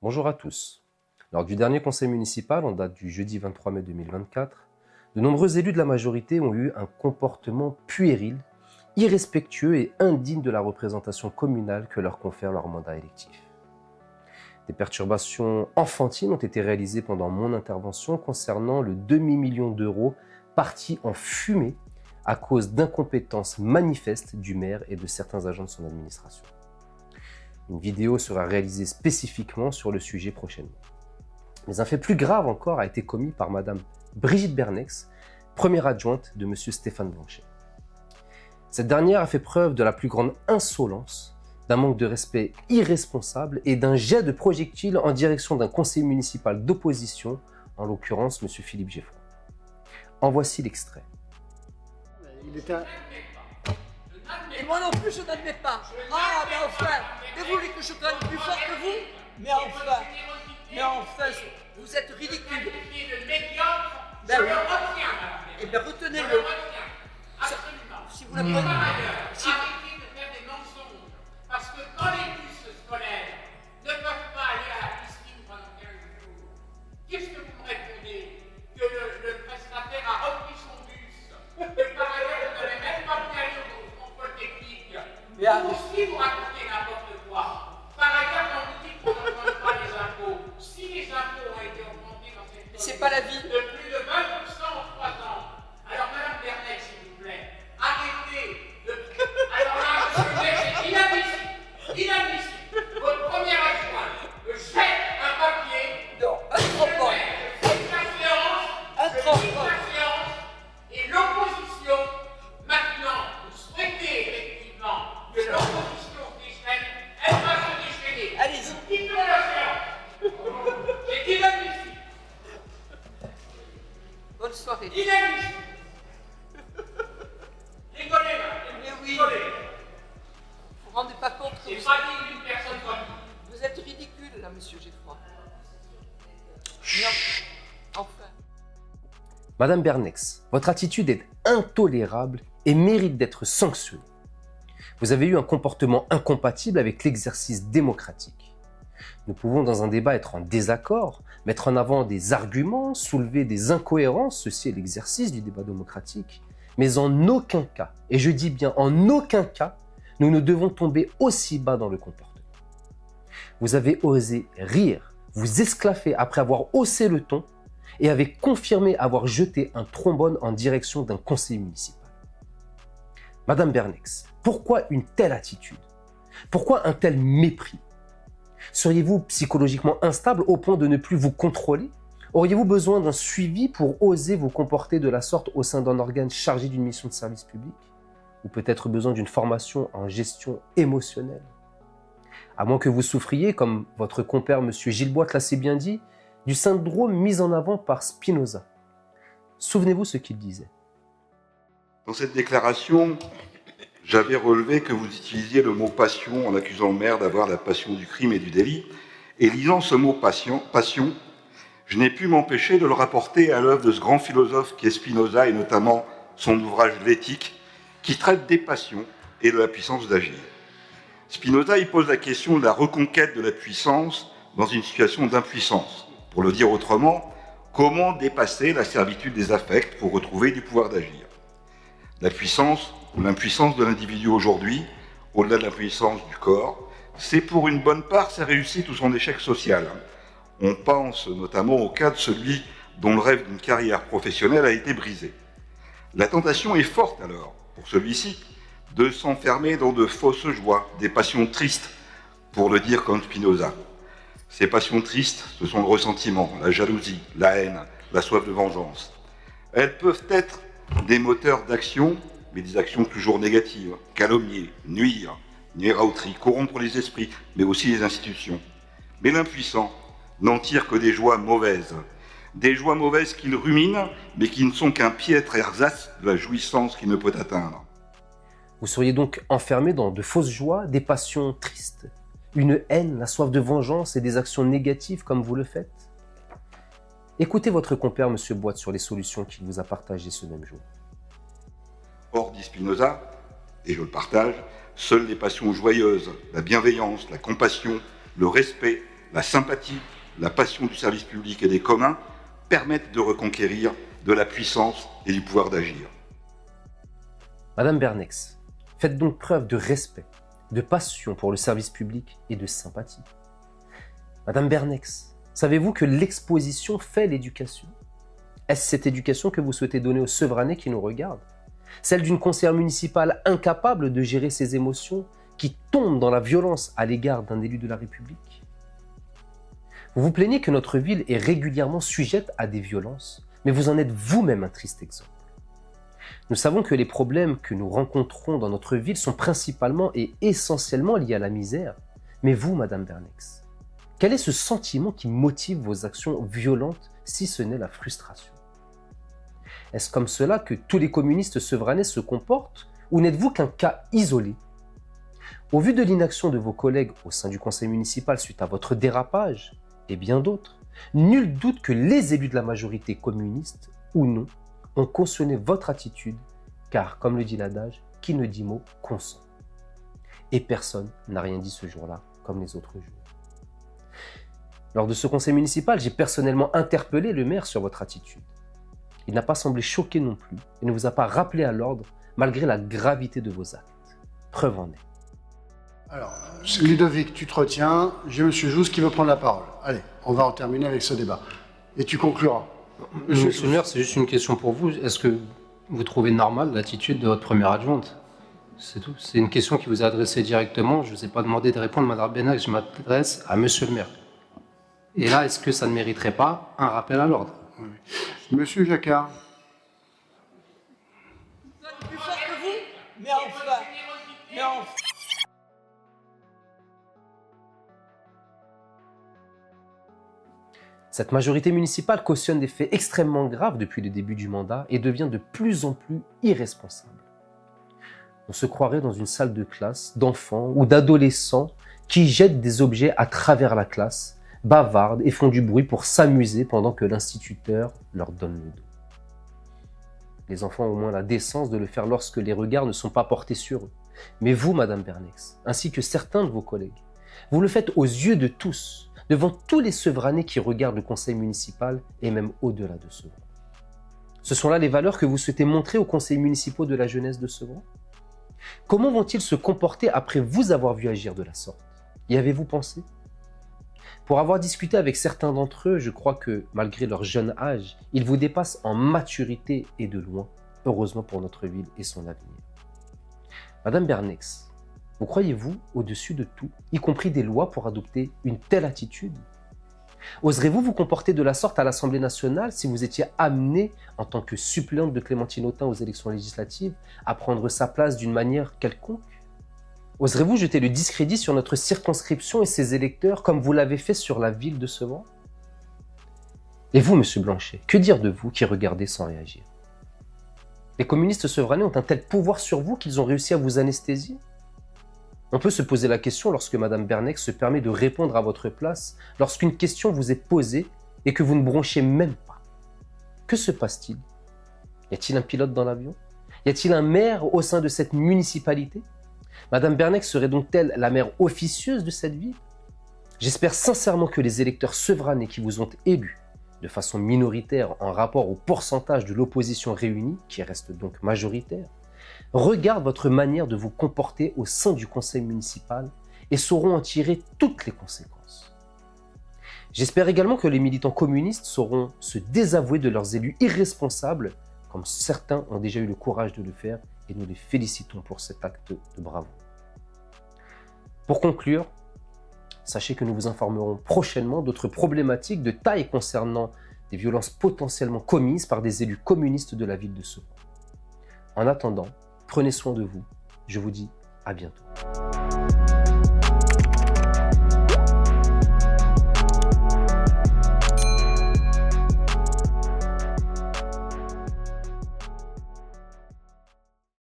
Bonjour à tous. Lors du dernier conseil municipal, en date du jeudi 23 mai 2024, de nombreux élus de la majorité ont eu un comportement puéril, irrespectueux et indigne de la représentation communale que leur confère leur mandat électif. Des perturbations enfantines ont été réalisées pendant mon intervention concernant le demi-million d'euros parti en fumée à cause d'incompétences manifestes du maire et de certains agents de son administration. Une vidéo sera réalisée spécifiquement sur le sujet prochainement. Mais un fait plus grave encore a été commis par Madame Brigitte Bernex, première adjointe de Monsieur Stéphane Blanchet. Cette dernière a fait preuve de la plus grande insolence, d'un manque de respect irresponsable et d'un jet de projectiles en direction d'un conseiller municipal d'opposition, en l'occurrence Monsieur Philippe Geffroy. En voici l'extrait. Et moi non plus, je n'admets pas. Ah, mais enfin, et vous voulez que je travaille plus fort que vous? Mais enfin, vous êtes ridicule. Ben oui. Eh bien, retenez-le. Si vous le prenez. Arrêtez de faire des mensonges. Parce que quand les bus scolaires ne peuvent pas aller à la piscine pendant 15 jours, qu'est-ce que vous me répondez? Que le prestataire a repris son bus. Et par ailleurs, vous n'avez même pas pu aller au contrôle technique. Vous aussi, vous racontez n'importe quoi. Par ailleurs, quand vous dites qu'on n'augmente pas les impôts, si les impôts ont été augmentés dans cette Mais c'est pas la vie. de plus de 20% en 3 ans, alors Madame Bernet, s'il vous plaît, arrêtez de... Alors là, monsieur le maire, c'est inadmissible. Inadmissible. Votre première adjointe me jette un papier. Non, un trompeur. Et l'opposition, maintenant, vous souhaitez effectivement que l'opposition se déchaîne, elle va se déchaîner. Allez-y. Quittons la séance. C'est inadmissible. Bonne soirée. Inadmissible. Rigolez, là. Mais oui. Rigolez. Vous vous rendez pas compte que C'est pas digne d'une personne comme vous. vous êtes ridicule, là, monsieur Geffroy. Non. Enfin. Madame Bernex, votre attitude est intolérable et mérite d'être sanctionnée. Vous avez eu un comportement incompatible avec l'exercice démocratique. Nous pouvons dans un débat être en désaccord, mettre en avant des arguments, soulever des incohérences, ceci est l'exercice du débat démocratique, mais en aucun cas, et je dis bien en aucun cas, nous ne devons tomber aussi bas dans le comportement. Vous avez osé rire, vous esclaffer après avoir haussé le ton et avez confirmé avoir jeté un trombone en direction d'un conseiller municipal. Madame Bernex, pourquoi une telle attitude? Pourquoi un tel mépris? Seriez-vous psychologiquement instable au point de ne plus vous contrôler? Auriez-vous besoin d'un suivi pour oser vous comporter de la sorte au sein d'un organe chargé d'une mission de service public? Ou peut-être besoin d'une formation en gestion émotionnelle? À moins que vous souffriez, comme votre compère M. Gilboit l'a si bien dit, du syndrome mis en avant par Spinoza. Souvenez-vous ce qu'il disait. Dans cette déclaration, j'avais relevé que vous utilisiez le mot passion en accusant le maire d'avoir la passion du crime et du délit. Et lisant ce mot passion, je n'ai pu m'empêcher de le rapporter à l'œuvre de ce grand philosophe qui est Spinoza et notamment son ouvrage L'Éthique, qui traite des passions et de la puissance d'agir. Spinoza y pose la question de la reconquête de la puissance dans une situation d'impuissance. Pour le dire autrement, comment dépasser la servitude des affects pour retrouver du pouvoir d'agir? La puissance ou l'impuissance de l'individu aujourd'hui, au-delà de l'impuissance du corps, c'est pour une bonne part sa réussite ou son échec social. On pense notamment au cas de celui dont le rêve d'une carrière professionnelle a été brisé. La tentation est forte alors, pour celui-ci, de s'enfermer dans de fausses joies, des passions tristes, pour le dire comme Spinoza. Ces passions tristes, ce sont le ressentiment, la jalousie, la haine, la soif de vengeance. Elles peuvent être des moteurs d'action, mais des actions toujours négatives, calomnier, nuire à autrui, corrompre les esprits, mais aussi les institutions. Mais l'impuissant n'en tire que des joies mauvaises qu'il rumine, mais qui ne sont qu'un piètre ersatz de la jouissance qu'il ne peut atteindre. Vous seriez donc enfermé dans de fausses joies, des passions tristes, une haine, la soif de vengeance et des actions négatives comme vous le faites? Écoutez votre compère M. Boite sur les solutions qu'il vous a partagées ce même jour. Or, dit Spinoza, et je le partage, seules les passions joyeuses, la bienveillance, la compassion, le respect la sympathie, la passion du service public et des communs permettent de reconquérir de la puissance et du pouvoir d'agir. Madame Bernex, faites donc preuve de respect, de passion pour le service public et de sympathie. Madame Bernex, savez-vous que l'exposition fait l'éducation? Est-ce cette éducation que vous souhaitez donner aux Sevranais qui nous regardent? Celle d'une conseillère municipale incapable de gérer ses émotions, qui tombe dans la violence à l'égard d'un élu de la République? Vous vous plaignez que notre ville est régulièrement sujette à des violences, mais vous en êtes vous-même un triste exemple. Nous savons que les problèmes que nous rencontrons dans notre ville sont principalement et essentiellement liés à la misère. Mais vous, Madame Bernex, quel est ce sentiment qui motive vos actions violentes, si ce n'est la frustration? Est-ce comme cela que tous les communistes sevranais se comportent, ou n'êtes-vous qu'un cas isolé? Au vu de l'inaction de vos collègues au sein du conseil municipal suite à votre dérapage, et bien d'autres, nul doute que les élus de la majorité communiste, ou non, ont cautionné votre attitude, car, comme le dit l'adage, qui ne dit mot consent. Et personne n'a rien dit ce jour-là, comme les autres jours. Lors de ce conseil municipal, j'ai personnellement interpellé le maire sur votre attitude. Il n'a pas semblé choqué non plus, et ne vous a pas rappelé à l'ordre, malgré la gravité de vos actes. Preuve en est. Alors, Ludovic, tu te retiens, j'ai M. Jousse qui veut prendre la parole. Allez, on va en terminer avec ce débat. Et tu concluras. Monsieur le maire, c'est juste une question pour vous. Est-ce que vous trouvez normale l'attitude de votre première adjointe? C'est tout. C'est une question qui vous est adressée directement. Je ne vous ai pas demandé de répondre, Madame Bernex. Je m'adresse à Monsieur le maire. Et là, est-ce que ça ne mériterait pas un rappel à l'ordre? Oui. Monsieur Jacquard. Plus fort que vous, mais enfin. Cette majorité municipale cautionne des faits extrêmement graves depuis le début du mandat et devient de plus en plus irresponsable. On se croirait dans une salle de classe d'enfants ou d'adolescents qui jettent des objets à travers la classe, bavardent et font du bruit pour s'amuser pendant que l'instituteur leur donne le dos. Les enfants ont au moins la décence de le faire lorsque les regards ne sont pas portés sur eux. Mais vous, Madame Bernex, ainsi que certains de vos collègues, vous le faites aux yeux de tous, devant tous les Sevranais qui regardent le conseil municipal et même au-delà de Sevran. Ce sont là les valeurs que vous souhaitez montrer aux conseils municipaux de la jeunesse de Sevran? Comment vont-ils se comporter après vous avoir vu agir de la sorte? Y avez-vous pensé? Pour avoir discuté avec certains d'entre eux, je crois que, malgré leur jeune âge, ils vous dépassent en maturité et de loin, heureusement pour notre ville et son avenir. Madame Bernex, vous croyez-vous au-dessus de tout, y compris des lois, pour adopter une telle attitude? Oserez-vous vous comporter de la sorte à l'Assemblée nationale si vous étiez amené, en tant que suppléante de Clémentine Autain aux élections législatives, à prendre sa place d'une manière quelconque? Oserez-vous jeter le discrédit sur notre circonscription et ses électeurs comme vous l'avez fait sur la ville de Sevran? Et vous, Monsieur Blanchet, que dire de vous qui regardez sans réagir? Les communistes sevranais ont un tel pouvoir sur vous qu'ils ont réussi à vous anesthésier? On peut se poser la question lorsque Madame Bernex se permet de répondre à votre place lorsqu'une question vous est posée et que vous ne bronchez même pas. Que se passe-t-il? Y a-t-il un pilote dans l'avion? Y a-t-il un maire au sein de cette municipalité? Madame Bernex serait donc-elle la maire officieuse de cette ville? J'espère sincèrement que les électeurs sevranais qui vous ont élus de façon minoritaire en rapport au pourcentage de l'opposition réunie, qui reste donc majoritaire, regardent votre manière de vous comporter au sein du conseil municipal et sauront en tirer toutes les conséquences. J'espère également que les militants communistes sauront se désavouer de leurs élus irresponsables, comme certains ont déjà eu le courage de le faire, et nous les félicitons pour cet acte de bravoure. Pour conclure, sachez que nous vous informerons prochainement d'autres problématiques de taille concernant des violences potentiellement commises par des élus communistes de la ville de Sevran. En attendant, prenez soin de vous. Je vous dis à bientôt.